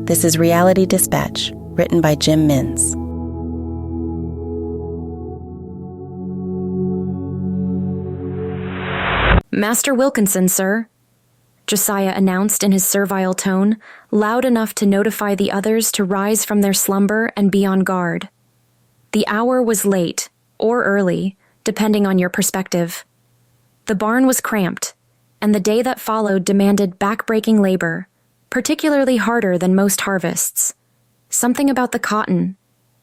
This is Reality Dispatch, written by Jim Mins. Master Wilkinson, sir, Josiah announced in his servile tone, loud enough to notify the others to rise from their slumber and be on guard. The hour was late, or early, depending on your perspective. The barn was cramped, and the day that followed demanded back-breaking labor, particularly harder than most harvests. Something about the cotton.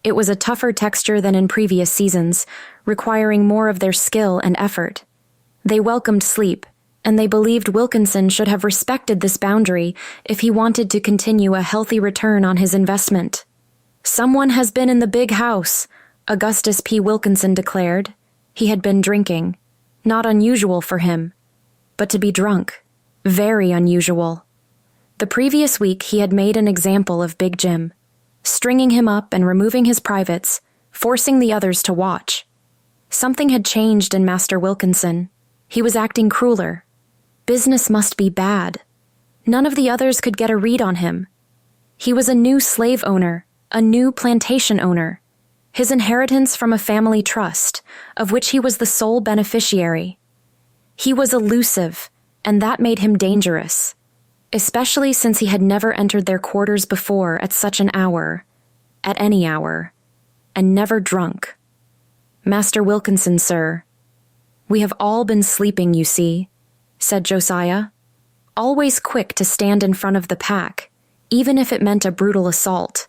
It was a tougher texture than in previous seasons, requiring more of their skill and effort. They welcomed sleep, and they believed Wilkinson should have respected this boundary if he wanted to continue a healthy return on his investment. "Someone has been in the big house," Augustus P. Wilkinson declared. He had been drinking. Not unusual for him. But to be drunk. Very unusual. The previous week he had made an example of Big Jim, stringing him up and removing his privates, forcing the others to watch. Something had changed in Master Wilkinson. He was acting crueler. Business must be bad. None of the others could get a read on him. He was a new slave owner, a new plantation owner. His inheritance from a family trust, of which he was the sole beneficiary. He was elusive, and that made him dangerous, especially since he had never entered their quarters before at such an hour, at any hour, and never drunk. "Master Wilkinson, sir, we have all been sleeping, you see," said Josiah, always quick to stand in front of the pack, even if it meant a brutal assault.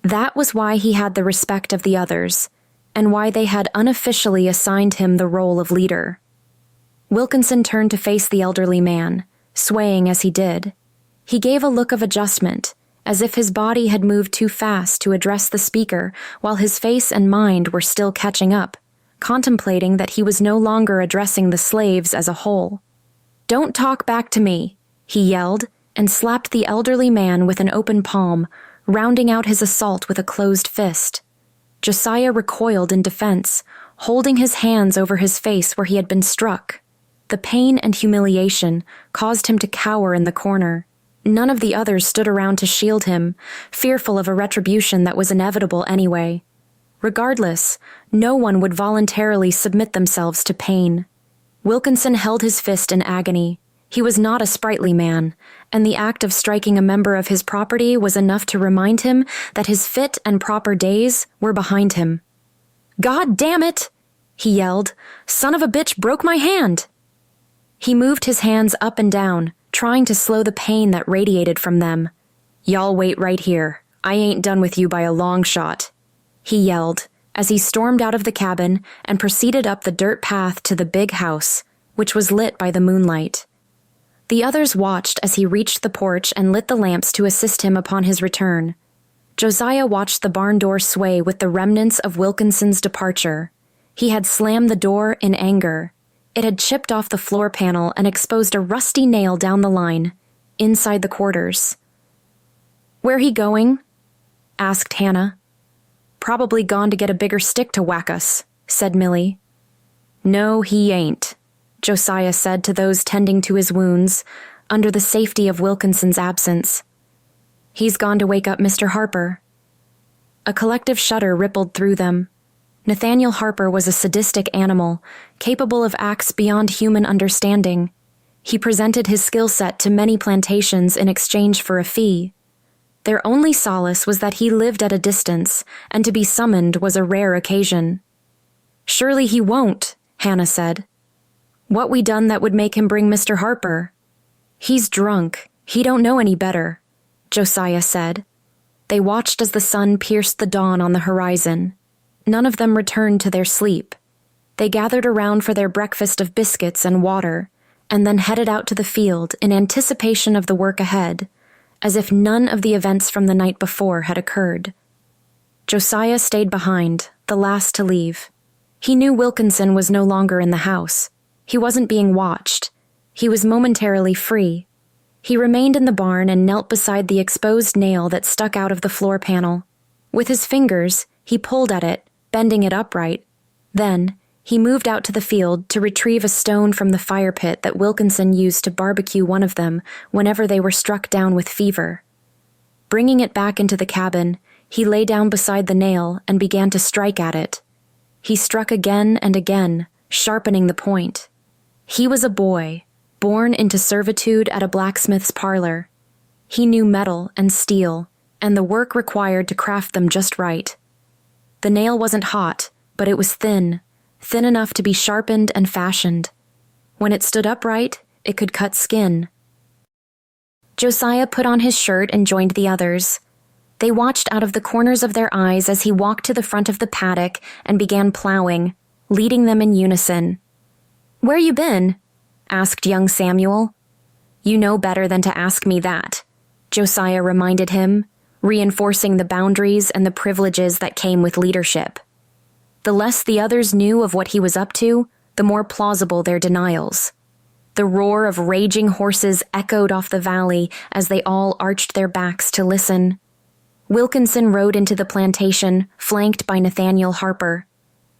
That was why he had the respect of the others, and why they had unofficially assigned him the role of leader. Wilkinson turned to face the elderly man, swaying as he did. He gave a look of adjustment, as if his body had moved too fast to address the speaker while his face and mind were still catching up, contemplating that he was no longer addressing the slaves as a whole. "Don't talk back to me," he yelled, and slapped the elderly man with an open palm, rounding out his assault with a closed fist. Josiah recoiled in defense, holding his hands over his face where he had been struck. The pain and humiliation caused him to cower in the corner. None of the others stood around to shield him, fearful of a retribution that was inevitable anyway. Regardless, no one would voluntarily submit themselves to pain. Wilkinson held his fist in agony. He was not a sprightly man, and the act of striking a member of his property was enough to remind him that his fit and proper days were behind him. "God damn it!" he yelled. "Son of a bitch broke my hand!" He moved his hands up and down, trying to slow the pain that radiated from them. "Y'all wait right here. I ain't done with you by a long shot," he yelled, as he stormed out of the cabin and proceeded up the dirt path to the big house, which was lit by the moonlight. The others watched as he reached the porch and lit the lamps to assist him upon his return. Josiah watched the barn door sway with the remnants of Wilkinson's departure. He had slammed the door in anger. It had chipped off the floor panel and exposed a rusty nail down the line, inside the quarters. "Where he going?" asked Hannah. "Probably gone to get a bigger stick to whack us," said Millie. "No, he ain't," Josiah said to those tending to his wounds, under the safety of Wilkinson's absence. "He's gone to wake up Mr. Harper." A collective shudder rippled through them. Nathaniel Harper was a sadistic animal, capable of acts beyond human understanding. He presented his skill set to many plantations in exchange for a fee. Their only solace was that he lived at a distance, and to be summoned was a rare occasion. "Surely he won't," Hannah said. "What we done that would make him bring Mr. Harper?" "He's drunk. He don't know any better," Josiah said. They watched as the sun pierced the dawn on the horizon. None of them returned to their sleep. They gathered around for their breakfast of biscuits and water, and then headed out to the field in anticipation of the work ahead, as if none of the events from the night before had occurred. Josiah stayed behind, the last to leave. He knew Wilkinson was no longer in the house. He wasn't being watched. He was momentarily free. He remained in the barn and knelt beside the exposed nail that stuck out of the floor panel. With his fingers, he pulled at it, bending it upright. Then, he moved out to the field to retrieve a stone from the fire pit that Wilkinson used to barbecue one of them whenever they were struck down with fever. Bringing it back into the cabin, he lay down beside the nail and began to strike at it. He struck again and again, sharpening the point. He was a boy, born into servitude at a blacksmith's parlor. He knew metal and steel, and the work required to craft them just right. The nail wasn't hot, but it was thin enough to be sharpened and fashioned. When it stood upright, it could cut skin. Josiah put on his shirt and joined the others. They watched out of the corners of their eyes as he walked to the front of the paddock and began plowing, leading them in unison. "Where you been?" asked young Samuel. "You know better than to ask me that," Josiah reminded him, reinforcing the boundaries and the privileges that came with leadership. The less the others knew of what he was up to, the more plausible their denials. The roar of raging horses echoed off the valley as they all arched their backs to listen. Wilkinson rode into the plantation, flanked by Nathaniel Harper.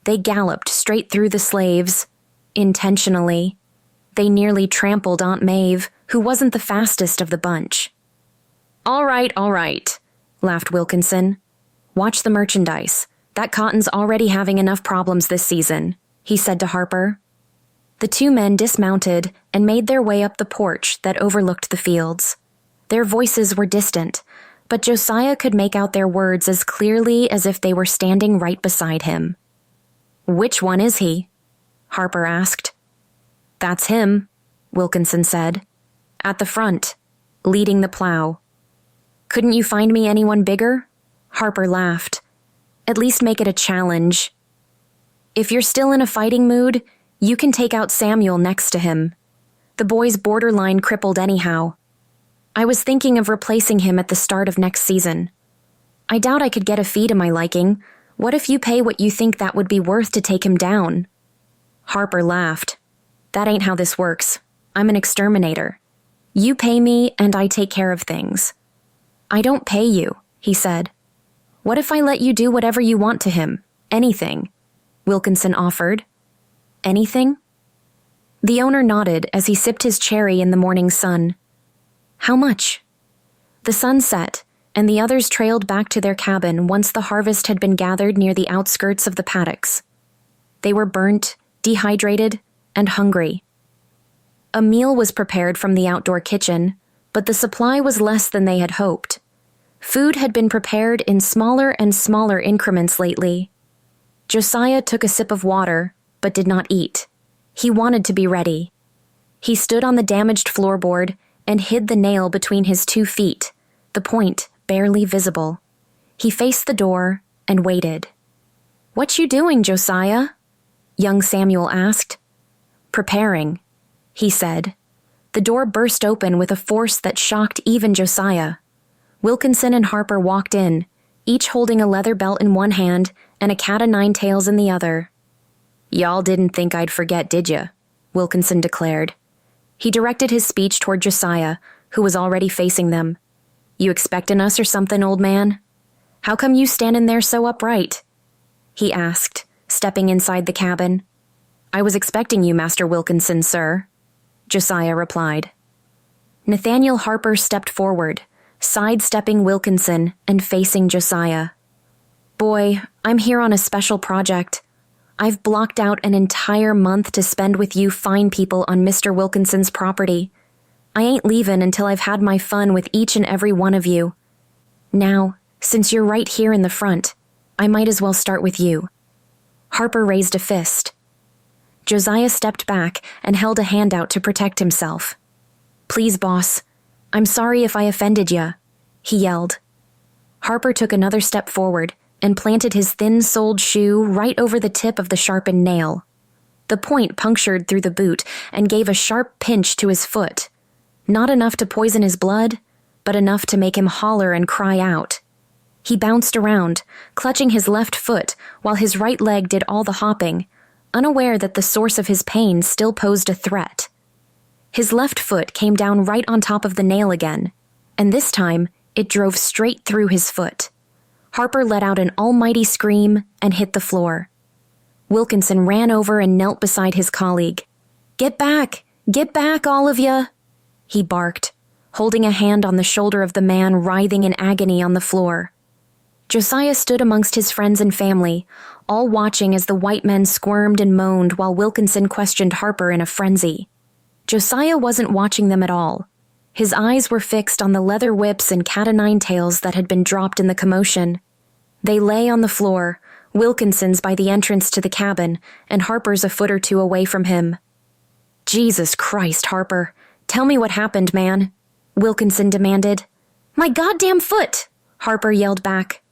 They galloped straight through the slaves, intentionally. They nearly trampled Aunt Maeve, who wasn't the fastest of the bunch. All right, laughed Wilkinson. "Watch the merchandise. That cotton's already having enough problems this season," he said to Harper. The two men dismounted and made their way up the porch that overlooked the fields. Their voices were distant, but Josiah could make out their words as clearly as if they were standing right beside him. "Which one is he?" Harper asked. "That's him," Wilkinson said. "At the front, leading the plow." "Couldn't you find me anyone bigger?" Harper laughed. "At least make it a challenge. If you're still in a fighting mood, you can take out Samuel next to him. The boy's borderline crippled anyhow. I was thinking of replacing him at the start of next season. I doubt I could get a fee to my liking. What if you pay what you think that would be worth to take him down?" Harper laughed. "That ain't how this works. I'm an exterminator. You pay me and I take care of things." "I don't pay you," he said. "What if I let you do whatever you want to him? Anything," Wilkinson offered. "Anything?" The owner nodded as he sipped his cherry in the morning sun. "How much?" The sun set, and the others trailed back to their cabin once the harvest had been gathered near the outskirts of the paddocks. They were burnt, dehydrated, and hungry. A meal was prepared from the outdoor kitchen, but the supply was less than they had hoped. Food had been prepared in smaller and smaller increments lately. Josiah took a sip of water, but did not eat. He wanted to be ready. He stood on the damaged floorboard and hid the nail between his 2 feet, the point barely visible. He faced the door and waited. "What you doing, Josiah?" young Samuel asked. "Preparing," he said. The door burst open with a force that shocked even Josiah. Wilkinson and Harper walked in, each holding a leather belt in one hand and a cat-o'-nine-tails in the other. "Y'all didn't think I'd forget, did ya?" Wilkinson declared. He directed his speech toward Josiah, who was already facing them. "You expectin' us or something, old man? How come you standin' there so upright?" he asked, stepping inside the cabin. "I was expecting you, Master Wilkinson, sir," Josiah replied. Nathaniel Harper stepped forward, sidestepping Wilkinson and facing Josiah. "Boy, I'm here on a special project. I've blocked out an entire month to spend with you fine people on Mr. Wilkinson's property. I ain't leavin' until I've had my fun with each and every one of you. Now, since you're right here in the front, I might as well start with you." Harper raised a fist. Josiah stepped back and held a hand out to protect himself. "Please, boss. I'm sorry if I offended ya," he yelled. Harper took another step forward and planted his thin-soled shoe right over the tip of the sharpened nail. The point punctured through the boot and gave a sharp pinch to his foot. Not enough to poison his blood, but enough to make him holler and cry out. He bounced around, clutching his left foot while his right leg did all the hopping, unaware that the source of his pain still posed a threat. His left foot came down right on top of the nail again, and this time it drove straight through his foot. Harper let out an almighty scream and hit the floor. Wilkinson ran over and knelt beside his colleague. Get back, all of ya!" he barked, holding a hand on the shoulder of the man writhing in agony on the floor. Josiah stood amongst his friends and family, all watching as the white men squirmed and moaned while Wilkinson questioned Harper in a frenzy. Josiah wasn't watching them at all. His eyes were fixed on the leather whips and cat-o'-nine-tails that had been dropped in the commotion. They lay on the floor, Wilkinson's by the entrance to the cabin, and Harper's a foot or two away from him. "Jesus Christ, Harper, tell me what happened, man," Wilkinson demanded. "My goddamn foot!" Harper yelled back.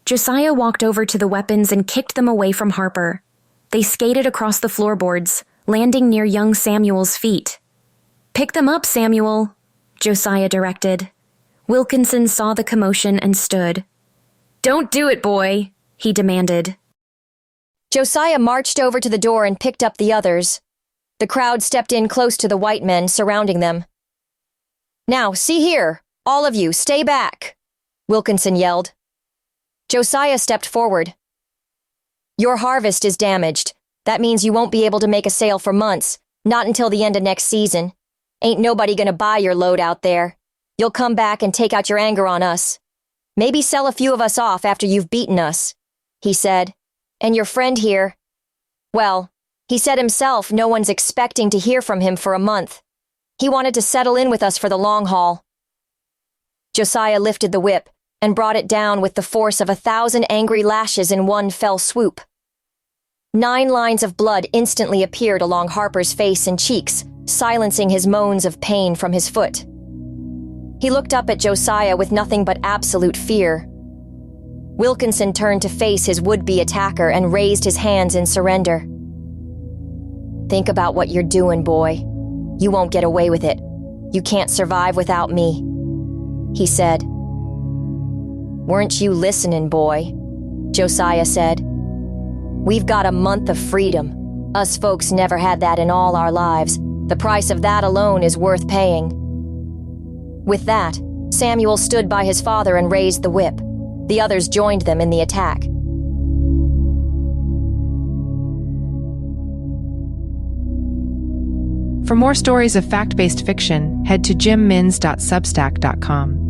Josiah walked over to the weapons and kicked them away from Harper. They skated across the floorboards, landing near young Samuel's feet. "Pick them up, Samuel," Josiah directed. Wilkinson saw the commotion and stood. "Don't do it, boy," he demanded. Josiah marched over to the door and picked up the others. The crowd stepped in close to the white men, surrounding them. "Now, see here, all of you, stay back," Wilkinson yelled. Josiah stepped forward. "Your harvest is damaged. That means you won't be able to make a sale for months, not until the end of next season. Ain't nobody gonna buy your load out there. You'll come back and take out your anger on us. Maybe sell a few of us off after you've beaten us," he said. "And your friend here, well, he said himself no one's expecting to hear from him for a month. He wanted to settle in with us for the long haul." Josiah lifted the whip and brought it down with the force of 1,000 angry lashes in one fell swoop. 9 lines of blood instantly appeared along Harper's face and cheeks, silencing his moans of pain from his foot. He looked up at Josiah with nothing but absolute fear. Wilkinson turned to face his would-be attacker and raised his hands in surrender. "Think about what you're doing, boy. You won't get away with it. You can't survive without me," he said. "Weren't you listening, boy?" Josiah said. "We've got a month of freedom. Us folks never had that in all our lives. The price of that alone is worth paying." With that, Samuel stood by his father and raised the whip. The others joined them in the attack. For more stories of fact-based fiction, head to jimmins.substack.com.